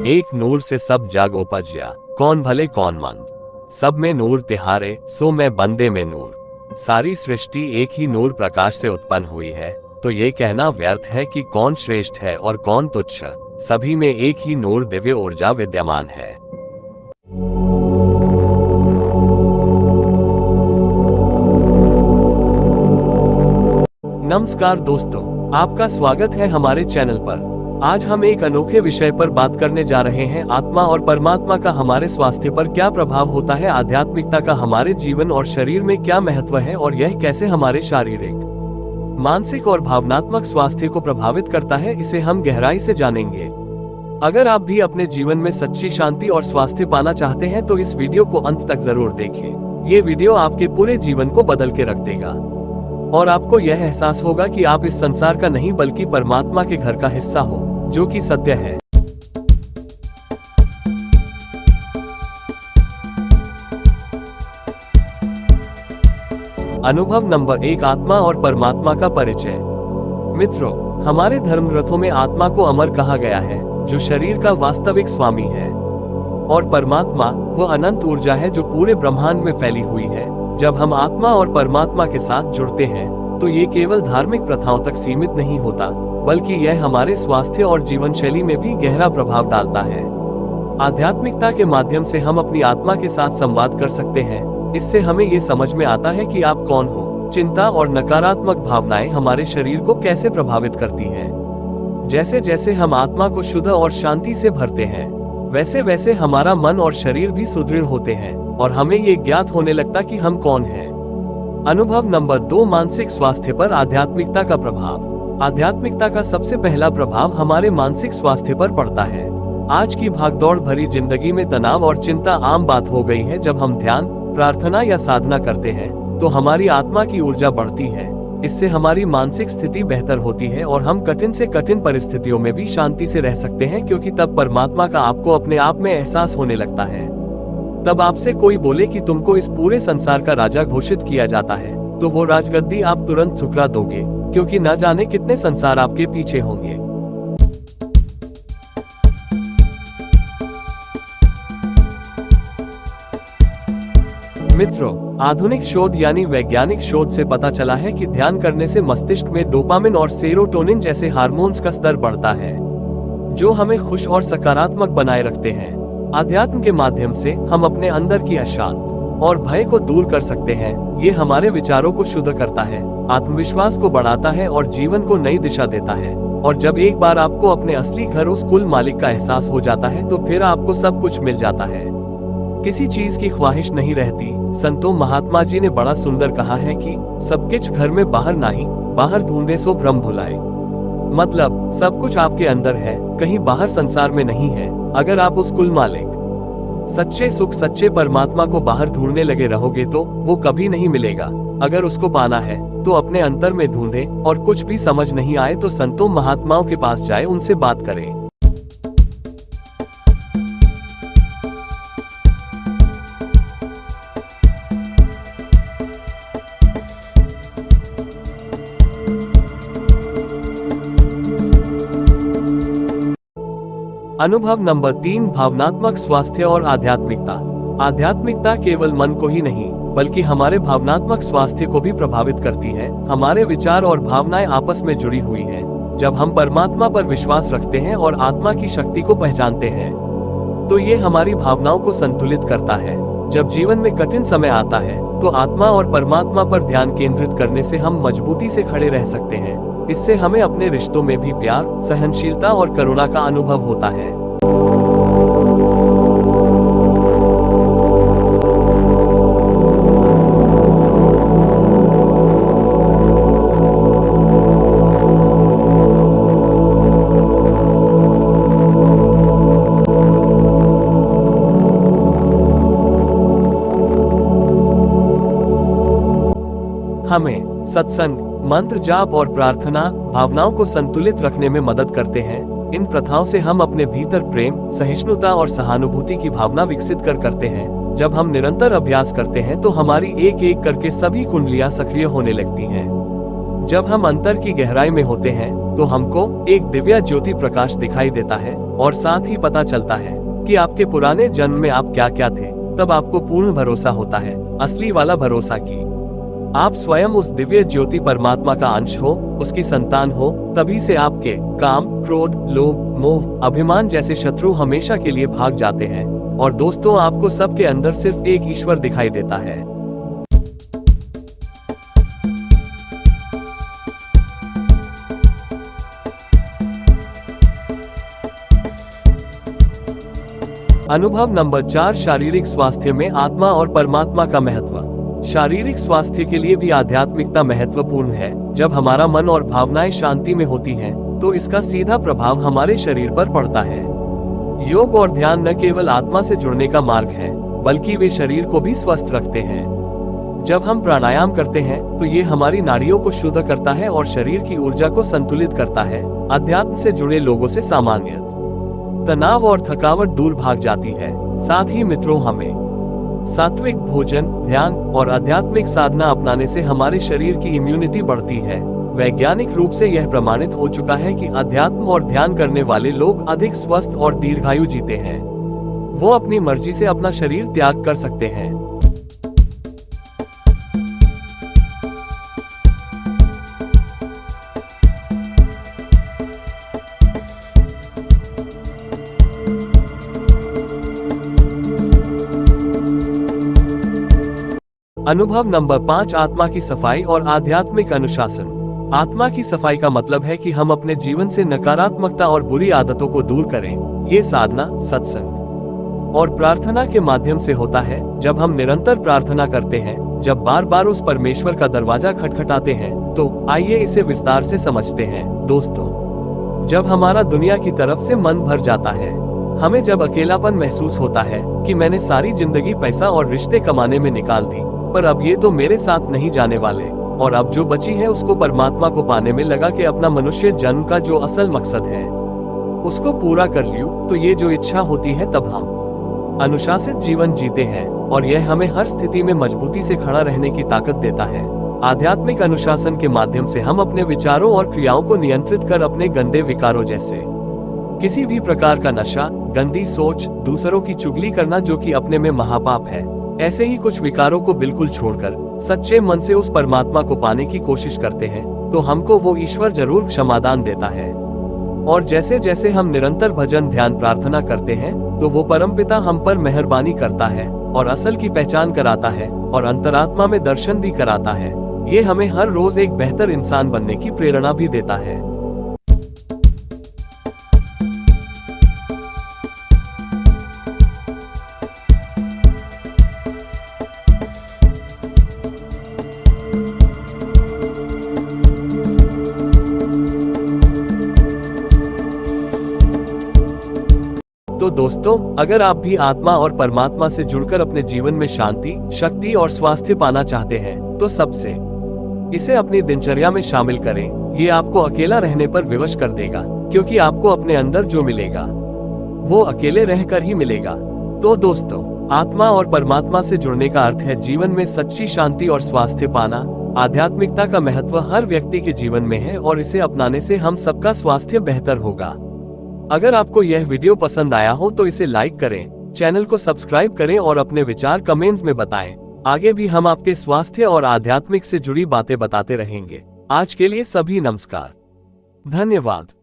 एक नूर से सब जग उपजया, कौन भले कौन मंद। सब में नूर तिहारे, सो मैं बंदे में नूर। सारी सृष्टि एक ही नूर प्रकाश से उत्पन्न हुई है, तो ये कहना व्यर्थ है कि कौन श्रेष्ठ है और कौन तुच्छ। सभी में एक ही नूर दिव्य ऊर्जा विद्यमान है। नमस्कार दोस्तों, आपका स्वागत है हमारे चैनल पर। आज हम एक अनोखे विषय पर बात करने जा रहे हैं। आत्मा और परमात्मा का हमारे स्वास्थ्य पर क्या प्रभाव होता है, आध्यात्मिकता का हमारे जीवन और शरीर में क्या महत्व है और यह कैसे हमारे शारीरिक, मानसिक और भावनात्मक स्वास्थ्य को प्रभावित करता है, इसे हम गहराई से जानेंगे। अगर आप भी अपने जीवन में सच्ची शांति और स्वास्थ्य पाना चाहते हैं तो इस वीडियो को अंत तक जरूर देखें। ये वीडियो आपके पूरे जीवन को बदल के रख देगा और आपको यह एहसास होगा कि आप इस संसार का नहीं बल्कि परमात्मा के घर का हिस्सा हो, जो कि सत्य है। अनुभव नंबर 1, आत्मा और परमात्मा का परिचय। मित्रों, हमारे धर्म ग्रंथों में आत्मा को अमर कहा गया है, जो शरीर का वास्तविक स्वामी है, और परमात्मा वह अनंत ऊर्जा है जो पूरे ब्रह्मांड में फैली हुई है। जब हम आत्मा और परमात्मा के साथ जुड़ते हैं तो ये केवल धार्मिक प्रथाओं तक सीमित नहीं होता, बल्कि यह हमारे स्वास्थ्य और जीवन शैली में भी गहरा प्रभाव डालता है। आध्यात्मिकता के माध्यम से हम अपनी आत्मा के साथ संवाद कर सकते हैं। इससे हमें ये समझ में आता है कि आप कौन हो। चिंता और नकारात्मक भावनाएं हमारे शरीर को कैसे प्रभावित करती हैं। जैसे जैसे हम आत्मा को शुद्ध और शांति से भरते हैं, वैसे वैसे हमारा मन और शरीर भी सुदृढ़ होते हैं और हमें ये ज्ञात होने लगता कि हम कौन हैं। अनुभव नंबर 2, मानसिक स्वास्थ्य पर आध्यात्मिकता का प्रभाव। आध्यात्मिकता का सबसे पहला प्रभाव हमारे मानसिक स्वास्थ्य पर पड़ता है। आज की भागदौड़ भरी जिंदगी में तनाव और चिंता आम बात हो गई है। जब हम ध्यान, प्रार्थना या साधना करते हैं तो हमारी आत्मा की ऊर्जा बढ़ती है। इससे हमारी मानसिक स्थिति बेहतर होती है और हम कठिन से कठिन परिस्थितियों में भी शांति से रह सकते हैं, क्योंकि तब परमात्मा का आपको अपने आप में एहसास होने लगता है। तब आपसे कोई बोले कि तुमको इस पूरे संसार का राजा घोषित किया जाता है, तो वो राजगद्दी आप तुरंत ठुकरा दोगे, क्योंकि न जाने कितने संसार आपके पीछे होंगे। मित्रों, आधुनिक शोध यानी वैज्ञानिक शोध से पता चला है कि ध्यान करने से मस्तिष्क में डोपामिन और सेरोटोनिन जैसे हार्मोन्स का स्तर बढ़ता है, जो हमें खुश और सकारात्मक बनाए रखते हैं। अध्यात्म के माध्यम से हम अपने अंदर की अशांत और भय को दूर कर सकते हैं। ये हमारे विचारों को शुद्ध करता है, आत्मविश्वास को बढ़ाता है और जीवन को नई दिशा देता है। और जब एक बार आपको अपने असली घर, उस कुल मालिक का एहसास हो जाता है, तो फिर आपको सब कुछ मिल जाता है, किसी चीज की ख्वाहिश नहीं रहती। संतो महात्मा जी ने बड़ा सुंदर कहा है कि सब कुछ घर में बाहर नहीं, बाहर ढूंढे सो भ्रम भुलाए। मतलब सब कुछ आपके अंदर है, कहीं बाहर संसार में नहीं है। अगर आप उस कुल मालिक, सच्चे सुख, सच्चे परमात्मा को बाहर ढूंढने लगे रहोगे तो वो कभी नहीं मिलेगा। अगर उसको पाना है तो अपने अंतर में ढूंढें, और कुछ भी समझ नहीं आए तो संतों महात्माओं के पास जाए, उनसे बात करें। अनुभव नंबर 3, भावनात्मक स्वास्थ्य और आध्यात्मिकता। आध्यात्मिकता केवल मन को ही नहीं, बल्कि हमारे भावनात्मक स्वास्थ्य को भी प्रभावित करती है। हमारे विचार और भावनाएं आपस में जुड़ी हुई हैं। जब हम परमात्मा पर विश्वास रखते हैं और आत्मा की शक्ति को पहचानते हैं, तो ये हमारी भावनाओं को संतुलित करता है। जब जीवन में कठिन समय आता है तो आत्मा और परमात्मा पर ध्यान केंद्रित करने से हम मजबूती से खड़े रह सकते हैं। इससे हमें अपने रिश्तों में भी प्यार, सहनशीलता और करुणा का अनुभव होता है। हमें सत्संग, मंत्र जाप और प्रार्थना भावनाओं को संतुलित रखने में मदद करते हैं। इन प्रथाओं से हम अपने भीतर प्रेम, सहिष्णुता और सहानुभूति की भावना विकसित करते हैं। जब हम निरंतर अभ्यास करते हैं तो हमारी एक एक करके सभी कुंडलियां सक्रिय होने लगती हैं। जब हम अंतर की गहराई में होते हैं तो हमको एक दिव्य ज्योति प्रकाश दिखाई देता है और साथ ही पता चलता है कि आपके पुराने जन्म में आप क्या क्या थे, तब आपको पूर्ण भरोसा होता है, असली वाला भरोसा कि आप स्वयं उस दिव्य ज्योति परमात्मा का अंश हो, उसकी संतान हो। तभी से आपके काम, क्रोध, लोभ, मोह, अभिमान जैसे शत्रु हमेशा के लिए भाग जाते हैं। और दोस्तों, आपको सबके अंदर सिर्फ एक ईश्वर दिखाई देता है। अनुभव नंबर 4, शारीरिक स्वास्थ्य में आत्मा और परमात्मा का महत्व। शारीरिक स्वास्थ्य के लिए भी आध्यात्मिकता महत्वपूर्ण है। जब हमारा मन और भावनाएं शांति में होती हैं, तो इसका सीधा प्रभाव हमारे शरीर पर पड़ता है। योग और ध्यान न केवल आत्मा से जुड़ने का मार्ग है, बल्कि वे शरीर को भी स्वस्थ रखते हैं। जब हम प्राणायाम करते हैं तो ये हमारी नाड़ियों को शुद्ध करता है और शरीर की ऊर्जा को संतुलित करता है। अध्यात्म से जुड़े लोगों से सामान्य तनाव और थकावट दूर भाग जाती है। साथ ही मित्रों, हमें सात्विक भोजन, ध्यान और आध्यात्मिक साधना अपनाने से हमारे शरीर की इम्यूनिटी बढ़ती है। वैज्ञानिक रूप से यह प्रमाणित हो चुका है कि अध्यात्म और ध्यान करने वाले लोग अधिक स्वस्थ और दीर्घायु जीते हैं। वो अपनी मर्जी से अपना शरीर त्याग कर सकते हैं। अनुभव नंबर 5, आत्मा की सफाई और आध्यात्मिक अनुशासन। आत्मा की सफाई का मतलब है कि हम अपने जीवन से नकारात्मकता और बुरी आदतों को दूर करें। ये साधना, सत्संग और प्रार्थना के माध्यम से होता है। जब हम निरंतर प्रार्थना करते हैं, जब बार बार उस परमेश्वर का दरवाजा खटखटाते हैं, तो आइए इसे विस्तार से समझते हैं। दोस्तों, जब हमारा दुनिया की तरफ से मन भर जाता है, हमें जब अकेलापन महसूस होता है कि मैंने सारी जिंदगी पैसा और रिश्ते कमाने में निकाल दी, पर अब ये तो मेरे साथ नहीं जाने वाले, और अब जो बची है उसको परमात्मा को पाने में लगा के अपना मनुष्य जन्म का जो असल मकसद है उसको पूरा कर लियो, तो ये जो इच्छा होती है, तब हम अनुशासित जीवन जीते हैं और यह हमें हर स्थिति में मजबूती से खड़ा रहने की ताकत देता है। आध्यात्मिक अनुशासन के माध्यम से हम अपने विचारों और क्रियाओं को नियंत्रित कर अपने गंदे विकारों जैसे किसी भी प्रकार का नशा, गंदी सोच, दूसरों की चुगली करना जो कि अपने में महापाप है, ऐसे ही कुछ विकारों को बिल्कुल छोड़कर सच्चे मन से उस परमात्मा को पाने की कोशिश करते हैं, तो हमको वो ईश्वर जरूर क्षमादान देता है। और जैसे जैसे हम निरंतर भजन, ध्यान, प्रार्थना करते हैं, तो वो परमपिता हम पर मेहरबानी करता है और असल की पहचान कराता है और अंतरात्मा में दर्शन भी कराता है। ये हमें हर रोज एक बेहतर इंसान बनने की प्रेरणा भी देता है। तो दोस्तों, अगर आप भी आत्मा और परमात्मा से जुड़कर अपने जीवन में शांति, शक्ति और स्वास्थ्य पाना चाहते हैं, तो सबसे इसे अपनी दिनचर्या में शामिल करें। ये आपको अकेला रहने पर विवश कर देगा, क्योंकि आपको अपने अंदर जो मिलेगा वो अकेले रहकर ही मिलेगा। तो दोस्तों, आत्मा और परमात्मा से जुड़ने का अर्थ है जीवन में सच्ची शांति और स्वास्थ्य पाना। आध्यात्मिकता का महत्व हर व्यक्ति के जीवन में है और इसे अपनाने से हम सबका स्वास्थ्य बेहतर होगा। अगर आपको यह वीडियो पसंद आया हो तो इसे लाइक करें, चैनल को सब्सक्राइब करें और अपने विचार कमेंट्स में बताएं। आगे भी हम आपके स्वास्थ्य और आध्यात्मिक से जुड़ी बातें बताते रहेंगे। आज के लिए सभी नमस्कार, धन्यवाद।